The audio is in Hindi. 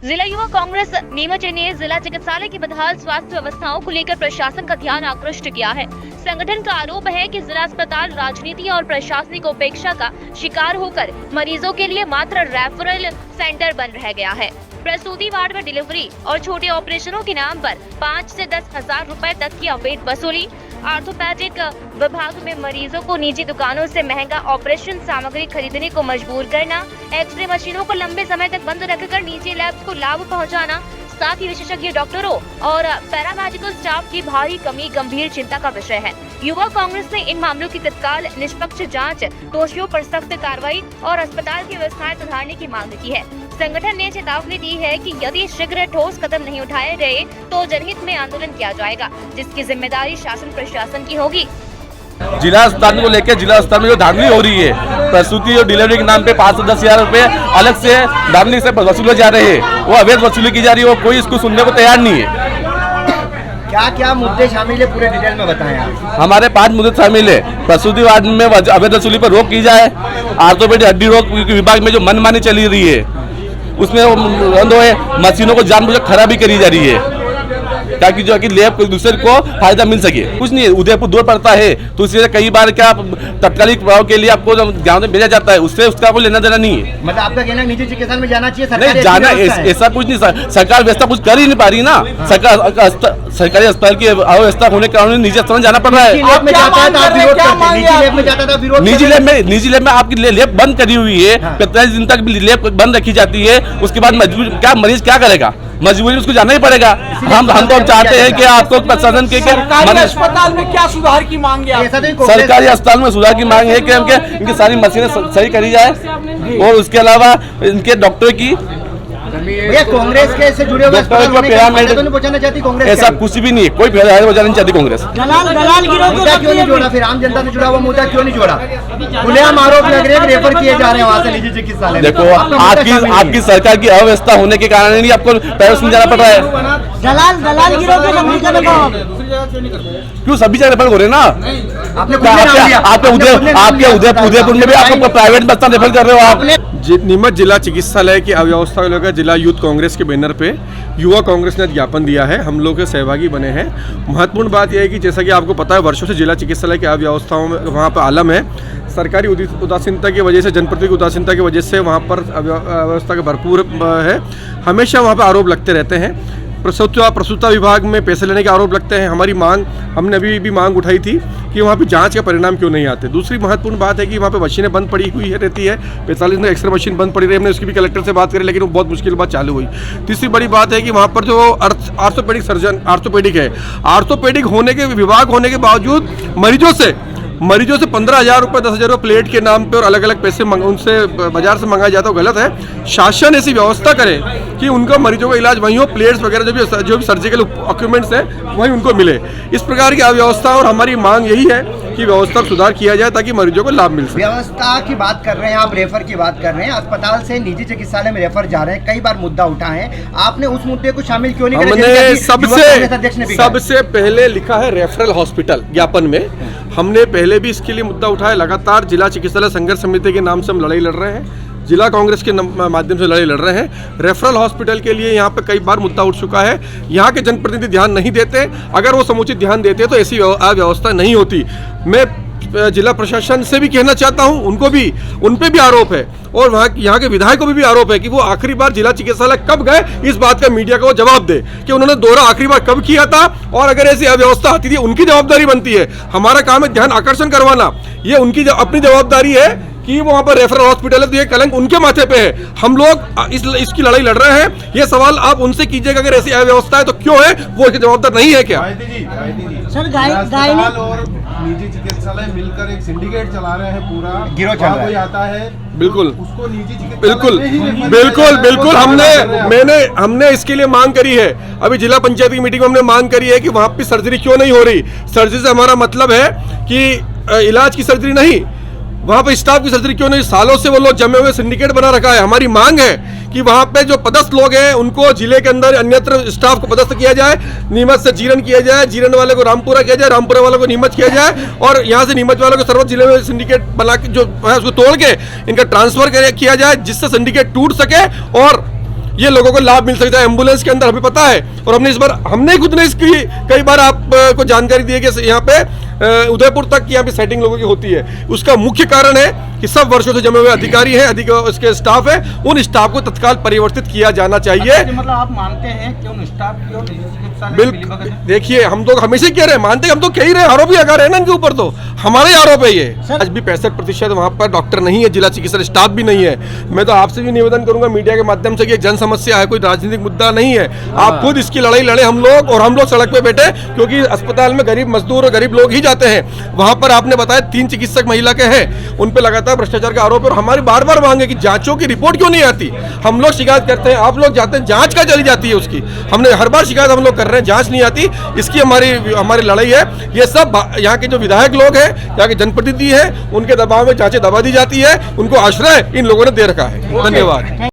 जिला युवा कांग्रेस नीमच ने जिला चिकित्सालय की बदहाल स्वास्थ्य व्यवस्थाओं को लेकर प्रशासन का ध्यान आकृष्ट किया है। संगठन का आरोप है कि जिला अस्पताल राजनीति और प्रशासनिक उपेक्षा का शिकार होकर मरीजों के लिए मात्र रेफरल सेंटर बन रह गया है। प्रसूति वार्ड में डिलीवरी और छोटे ऑपरेशनों के नाम पर 5 से 10 हजार रुपए तक की अवैध वसूली, आर्थोपैडिक विभाग में मरीजों को निजी दुकानों से महंगा ऑपरेशन सामग्री खरीदने को मजबूर करना, एक्सरे मशीनों को लंबे समय तक बंद रखकर निजी लैब्स को लाभ पहुंचाना, साथ ही विशेषज्ञ डॉक्टरों और पैरामेडिकल स्टाफ की भारी कमी गंभीर चिंता का विषय है। युवा कांग्रेस ने इन मामलों की तत्काल निष्पक्ष जांच, दोषियों पर सख्त कार्रवाई और अस्पताल की व्यवस्थाएं सुधारने की मांग की है। संगठन ने चेतावनी दी है कि यदि शीघ्र ठोस कदम नहीं उठाए गए तो जनहित में आंदोलन किया जाएगा, जिसकी जिम्मेदारी शासन प्रशासन की होगी। जिला अस्पताल को लेकर जिला अस्पताल में जो धांधली हो रही है, प्रसूति और डिलीवरी के नाम पे 5 से 10 हजार रुपए अलग से धांधली से वसूले जा रहे हैं, वो अवैध वसूली की जा रही है, वो कोई इसको सुनने को तैयार नहीं है। क्या क्या मुद्दे शामिल है, पूरे डिटेल में बताएं आप। हमारे 5 मुद्दे शामिल है। प्रसूति वार्ड में अवैध वसूली पर रोक की जाए, आर्थोपेडिक हड्डी रोग विभाग में जो मनमानी चली रही है उसमें बंद होए, मशीनों को जानबूझकर खराबी करी जा रही है ताकि जो कि लेब को दूसरे को फायदा मिल सके। कुछ नहीं है, उदयपुर दूर पड़ता है तो इसलिए कई बार क्या तत्कालिक प्रभाव के लिए आपको गाँव में भेजा जाता है, उससे उसका कोई लेना देना नहीं है। मतलब आपका कहना निजी चिकित्सालय में जाना चाहिए, नहीं जाना, ऐसा कुछ नहीं। सरकार व्यवस्था कुछ कर ही नहीं पा रही ना। सरकारी अस्पताल की अव्यवस्था होने के कारण निजी अस्पताल जाना पड़ रहा है। निजी लैब में आपकी लेब बंद करी हुई है, 45 दिन तक लेब बंद रखी जाती है। उसके बाद मरीज क्या करेगा, मजबूरी उसको जाना ही पड़ेगा। हम तो चाहते हैं कि आपको प्रशासन के अस्पताल में क्या सुधार की मांग है? सरकारी अस्पताल में सुधार की मांग है कि इनकी सारी मशीनें सही करी जाए और उसके अलावा इनके डॉक्टर की कांग्रेस के से जुड़े हुए पहुंचाना चाहती कांग्रेस। ऐसा कुछ भी नहीं है, कोई फायदा पहुंचाना नहीं चाहती कांग्रेस। मुद्दा क्यों नहीं जोड़ा, फिर आम जनता से जुड़ा हुआ मुद्दा क्यों नहीं जोड़ा? खुलेआम आरोप लग रहे हैं, रेफर किए जा रहे हैं वहाँ से निजी चिकित्सालय। देखो आपकी सरकार की अव्यवस्था होने के कारण ही आपको पैरों में जाना पड़ रहा है। दलाल गिरोह के नौकरी करने का क्यों सभी जगह रेफर हो रहे हैं ना? आपके उदयपुर में भी आपको प्राइवेट बस्ता रेफर कर रहे हो आप। नीमच जिला चिकित्सालय की अव्यवस्था को लेकर जिला यूथ कांग्रेस के बैनर पे युवा कांग्रेस ने ज्ञापन दिया है। हम लोग सहभागी बने हैं। महत्वपूर्ण बात यह है कि जैसा कि आपको पता है, वर्षों से जिला चिकित्सालय की अव्यवस्थाओं में वहाँ पर आलम है। सरकारी उदासीनता की वजह से, जनप्रतिनिधि की उदासीनता की वजह से वहाँ पर अव्यवस्था का भरपूर है। हमेशा वहाँ पर आरोप लगते रहते हैं। प्रसूता विभाग में पैसे लेने के आरोप लगते हैं। हमारी मांग, हमने अभी भी मांग उठाई थी कि वहाँ पे जांच का परिणाम क्यों नहीं आते। दूसरी महत्वपूर्ण बात है कि वहाँ पे मशीनें बंद पड़ी हुई रहती है। 45 में एक्सरे मशीन बंद पड़ी रही, हमने उसकी भी कलेक्टर से बात करी लेकिन वो बहुत मुश्किल बात चालू हुई। तीसरी बड़ी बात है कि वहाँ पर जो आर्थोपेडिक है, आर्थोपेडिक होने के विभाग होने के बावजूद मरीजों से 15,000 रुपये 10,000 रुपये प्लेट के नाम पे और अलग अलग पैसे उनसे बाजार से मंगाया जाता है, गलत है। शासन ऐसी व्यवस्था करे कि उनका मरीजों का इलाज वहीं हो, प्लेट्स वगैरह जो भी सर्जिकल इक्विपमेंट्स हैं वहीं उनको मिले। इस प्रकार की अव्यवस्था और हमारी मांग यही है कि व्यवस्था सुधार किया जाए ताकि मरीजों को लाभ मिल सके। व्यवस्था की बात कर रहे हैं आप, रेफर की बात कर रहे हैं, अस्पताल से निजी चिकित्सालय में रेफर जा रहे हैं, कई बार मुद्दा उठा है, आपने उस मुद्दे को शामिल क्यों नहीं किया? हमने सबसे पहले लिखा है रेफरल हॉस्पिटल ज्ञापन में। हमने पहले भी इसके लिए मुद्दा उठाया। लगातार जिला चिकित्सालय संघर्ष समिति के नाम से हम लड़ाई लड़ रहे हैं, जिला कांग्रेस के माध्यम से लड़ाई लड़ रहे हैं। रेफरल हॉस्पिटल के लिए यहाँ पे कई बार मुद्दा उठ चुका है। यहाँ के जनप्रतिनिधि ध्यान नहीं देते। अगर वो समुचित ध्यान देते तो ऐसी अव्यवस्था नहीं होती। मैं जिला प्रशासन से भी कहना चाहता हूँ, उन पे भी आरोप है और यहाँ के विधायकों पे भी आरोप है कि वो आखिरी बार जिला चिकित्सालय कब गए, इस बात का मीडिया को जवाब दे कि उन्होंने दौरा आखिरी बार कब किया था और अगर ऐसी अव्यवस्था आती थी उनकी जवाबदारी बनती है। हमारा काम है ध्यान आकर्षण करवाना, ये उनकी अपनी जवाबदारी है कि वहाँ पर रेफरल हॉस्पिटल है तो ये कलंक उनके माथे पे है। हम लोग इसकी लड़ाई लड़ रहे हैं। ये सवाल आप उनसे कीजिएगा, अगर ऐसी अव्यवस्था है तो क्यों है, वो इसके जवाबदार नहीं है क्या? सर और निजी चिकित्सालय मिलकर एक सिंडिकेट चला रहे हैं, पूरा गिरोह चल रहा है। आता है बिल्कुल उसको निजी बिल्कुल हमने इसके लिए मांग करी है। अभी जिला पंचायत की मीटिंग में हमने मांग करी है कि वहाँ पे सर्जरी क्यों नहीं हो रही। सर्जरी से हमारा मतलब है कि इलाज की सर्जरी नहीं, वहाँ पे स्टाफ की सर्जरी क्यों नहीं। सालों से वो लोग जमे हुए सिंडिकेट बना रखा है। हमारी मांग है कि वहाँ पे जो पदस्थ लोग हैं उनको जिले के अंदर अन्यत्र स्टाफ को पदस्थ किया जाए। नीमच से जीरन किया जाए, जीरन वाले को रामपुरा किया जाए, रामपुरा वाले को नीमच किया जाए और यहाँ से नीमच वालों को सर्वोच्च जिले में सिंडिकेट बना के जो है उसको तोड़ के इनका ट्रांसफर किया जाए, जिससे सिंडिकेट टूट सके और ये लोगों को लाभ मिल सकता है। एम्बुलेंस के अंदर हमें पता है, और हमने इस बार हमने खुद ने इसकी कई बार आपको जानकारी दी है कि यहाँ पे उदयपुर तक की यहाँ पे सेटिंग लोगों की होती है। उसका मुख्य कारण है कि सब वर्षों से जमे हुए अधिकारी हैं, उसके स्टाफ है, उन स्टाफ को तत्काल परिवर्तित किया जाना चाहिए। मतलब आप मानते हैं कि उन स्टाफ की और निजी चिकित्सालय बिल्कुल, देखिए हम लोग हमेशा कह रहे हैं, मानते हम तो कह ही रहे हैं, आरोप ही लगा रहे हैं ना इनके ऊपर, तो हमारे आरोप है ये। आज भी 65% वहाँ पर डॉक्टर नहीं है, जिला चिकित्सालय स्टाफ भी नहीं है। मैं तो आपसे भी निवेदन करूंगा मीडिया के माध्यम से कि जन समस्या है, कोई राजनीतिक मुद्दा नहीं है। आप खुद इसकी लड़ाई लड़े, हम लोग और हम लोग सड़क पे बैठे, क्योंकि अस्पताल में गरीब मजदूर और गरीब लोग ही जाते हैं। वहां पर आपने बताया 3 चिकित्सक महिला के हैं, उन पे लगातार भ्रष्टाचार का आरोप है, और हमारी बार बार मांगे कि जांचों की रिपोर्ट क्यों नहीं आती। हम लोग शिकायत करते हैं, आप लोग जाते हैं, जांच का चली जाती है उसकी। हमने हर बार शिकायत हम लोग कर रहे हैं, जांच नहीं आती। इसकी हमारी लड़ाई है। ये सब यहाँ के जो विधायक लोग हैं, यहाँ के जनप्रतिनिधि हैं, उनके दबाव में जांचें दबा दी जाती है, उनको आश्रय इन लोगों ने दे रखा है। धन्यवाद।